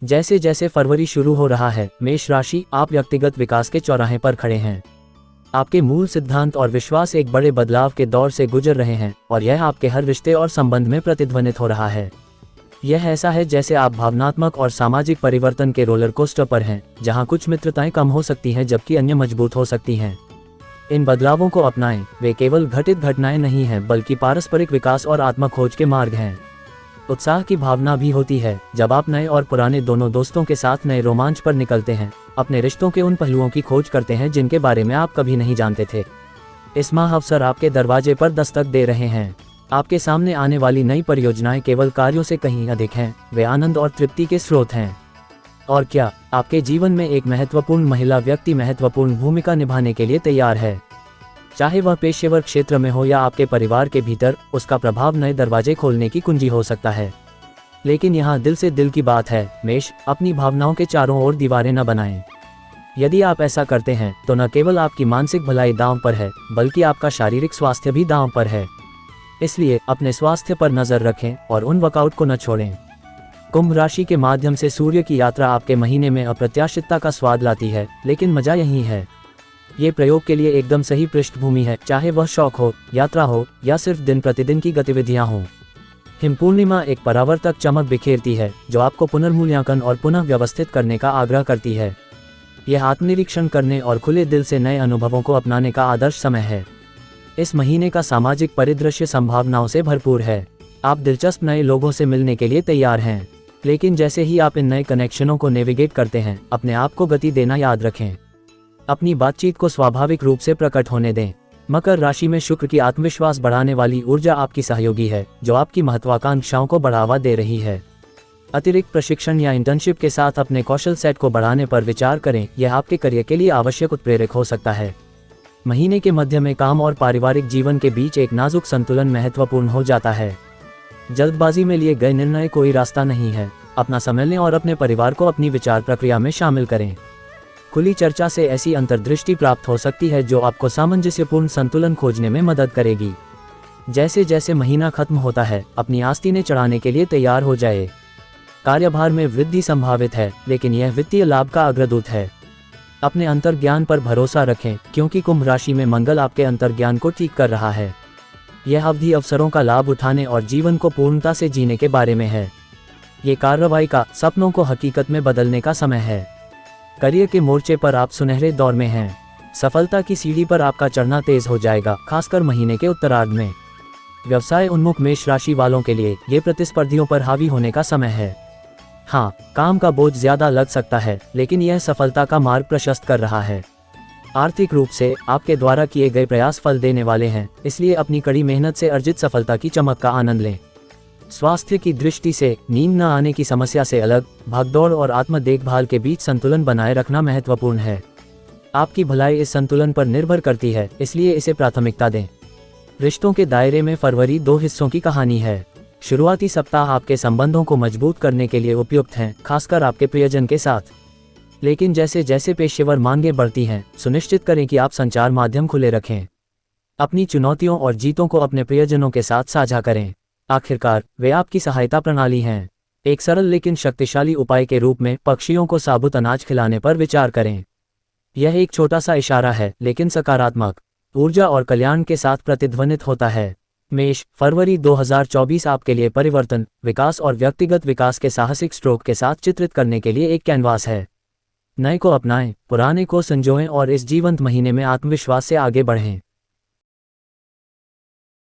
जैसे जैसे फरवरी शुरू हो रहा है, मेष राशि, आप व्यक्तिगत विकास के चौराहे पर खड़े हैं। आपके मूल सिद्धांत और विश्वास एक बड़े बदलाव के दौर से गुजर रहे हैं और यह आपके हर रिश्ते और संबंध में प्रतिध्वनित हो रहा है। यह ऐसा है जैसे आप भावनात्मक और सामाजिक परिवर्तन के रोलर कोस्टर पर हैं, जहां कुछ मित्रताएं कम हो सकती हैं जबकि अन्य मजबूत हो सकती हैं। इन बदलावों को अपनाएं, वे केवल घटित घटनाएं नहीं हैं बल्कि पारस्परिक विकास और आत्मखोज के मार्ग हैं। उत्साह की भावना भी होती है जब आप नए और पुराने दोनों दोस्तों के साथ नए रोमांच पर निकलते हैं, अपने रिश्तों के उन पहलुओं की खोज करते हैं जिनके बारे में आप कभी नहीं जानते थे। इस माह अवसर आपके दरवाजे पर दस्तक दे रहे हैं। आपके सामने आने वाली नई परियोजनाएं केवल कार्यों से कहीं अधिक हैं, वे आनंद और तृप्ति के स्रोत हैं। और क्या आपके जीवन में एक महत्वपूर्ण महिला व्यक्ति महत्वपूर्ण भूमिका निभाने के लिए तैयार है? चाहे वह पेशेवर क्षेत्र में हो या आपके परिवार के भीतर, उसका प्रभाव नए दरवाजे खोलने की कुंजी हो सकता है। लेकिन यहाँ दिल से दिल की बात है, मेष, अपनी भावनाओं के चारों ओर दीवारें न बनाएं। यदि आप ऐसा करते हैं तो न केवल आपकी मानसिक भलाई दांव पर है, बल्कि आपका शारीरिक स्वास्थ्य भी दांव पर है। इसलिए अपने स्वास्थ्य पर नजर रखें और उन वर्कआउट को न छोड़ें। कुंभ राशि के माध्यम से सूर्य की यात्रा आपके महीने में अप्रत्याशितता का स्वाद लाती है, लेकिन मजा यही है। ये प्रयोग के लिए एकदम सही पृष्ठभूमि है, चाहे वह शौक हो, यात्रा हो या सिर्फ दिन प्रतिदिन की गतिविधियां हों। हिम पूर्णिमा एक परावर्तक चमक बिखेरती है जो आपको पुनर्मूल्यांकन और पुनः व्यवस्थित करने का आग्रह करती है। यह आत्मनिरीक्षण करने और खुले दिल से नए अनुभवों को अपनाने का आदर्श समय है। इस महीने का सामाजिक परिदृश्य संभावनाओं से भरपूर है। आप दिलचस्प नए लोगों से मिलने के लिए तैयार हैं, लेकिन जैसे ही आप इन नए कनेक्शनों को नेविगेट करते हैं, अपने आप को गति देना याद रखें। अपनी बातचीत को स्वाभाविक रूप से प्रकट होने दें। मकर राशि में शुक्र की आत्मविश्वास बढ़ाने वाली ऊर्जा आपकी सहयोगी है, जो आपकी महत्वाकांक्षाओं को बढ़ावा दे रही है। अतिरिक्त प्रशिक्षण या इंटर्नशिप के साथ अपने कौशल सेट को बढ़ाने पर विचार करें, यह आपके करियर के लिए आवश्यक उत्प्रेरक हो सकता है। महीने के मध्य में काम और पारिवारिक जीवन के बीच एक नाजुक संतुलन महत्वपूर्ण हो जाता है। जल्दबाजी में लिए गए निर्णय कोई रास्ता नहीं है। अपना समय लें और अपने परिवार को अपनी विचार प्रक्रिया में शामिल करें। खुली चर्चा से ऐसी अंतर्दृष्टि प्राप्त हो सकती है जो आपको सामंजस्यपूर्ण संतुलन खोजने में मदद करेगी। जैसे जैसे महीना खत्म होता है, अपनी आस्तीनें चढ़ाने के लिए तैयार हो जाए। कार्यभार में वृद्धि संभावित है, लेकिन यह वित्तीय लाभ का अग्रदूत है। अपने अंतर्ज्ञान पर भरोसा रखें, क्योंकि कुंभ राशि में मंगल आपके अंतर्ज्ञान को ठीक कर रहा है। यह अवधि अवसरों का लाभ उठाने और जीवन को पूर्णता से जीने के बारे में है। ये कार्रवाई का सपनों को हकीकत में बदलने का समय है। करियर के मोर्चे पर आप सुनहरे दौर में हैं। सफलता की सीढ़ी पर आपका चढ़ना तेज हो जाएगा, खासकर महीने के उत्तरार्ध में। व्यवसाय उन्मुख मेष राशि वालों के लिए ये प्रतिस्पर्धियों पर हावी होने का समय है। हाँ, काम का बोझ ज्यादा लग सकता है, लेकिन यह सफलता का मार्ग प्रशस्त कर रहा है। आर्थिक रूप से आपके द्वारा किए गए प्रयास फल देने वाले हैं, इसलिए अपनी कड़ी मेहनत से अर्जित सफलता की चमक का आनंद लें। स्वास्थ्य की दृष्टि से नींद न आने की समस्या से अलग, भागदौड़ और आत्म देखभाल के बीच संतुलन बनाए रखना महत्वपूर्ण है। आपकी भलाई इस संतुलन पर निर्भर करती है, इसलिए इसे प्राथमिकता दें। रिश्तों के दायरे में फरवरी 2 हिस्सों की कहानी है। शुरुआती सप्ताह आपके संबंधों को मजबूत करने के लिए उपयुक्त हैं, खासकर आपके प्रियजन के साथ। लेकिन जैसे जैसे पेशेवर मांगें बढ़ती हैं, सुनिश्चित करें कि आप संचार माध्यम खुले रखें। अपनी चुनौतियों और जीतों को अपने प्रियजनों के साथ साझा करें। आखिरकार वे आपकी सहायता प्रणाली हैं। एक सरल लेकिन शक्तिशाली उपाय के रूप में पक्षियों को साबुत अनाज खिलाने पर विचार करें। यह एक छोटा सा इशारा है, लेकिन सकारात्मक ऊर्जा और कल्याण के साथ प्रतिध्वनित होता है। मेष, फरवरी 2024 आपके लिए परिवर्तन, विकास और व्यक्तिगत विकास के साहसिक स्ट्रोक के साथ चित्रित करने के लिए एक कैनवास है। नए को अपनाएं, पुराने को संजोएं और इस जीवंत महीने में आत्मविश्वास से आगे बढ़ें।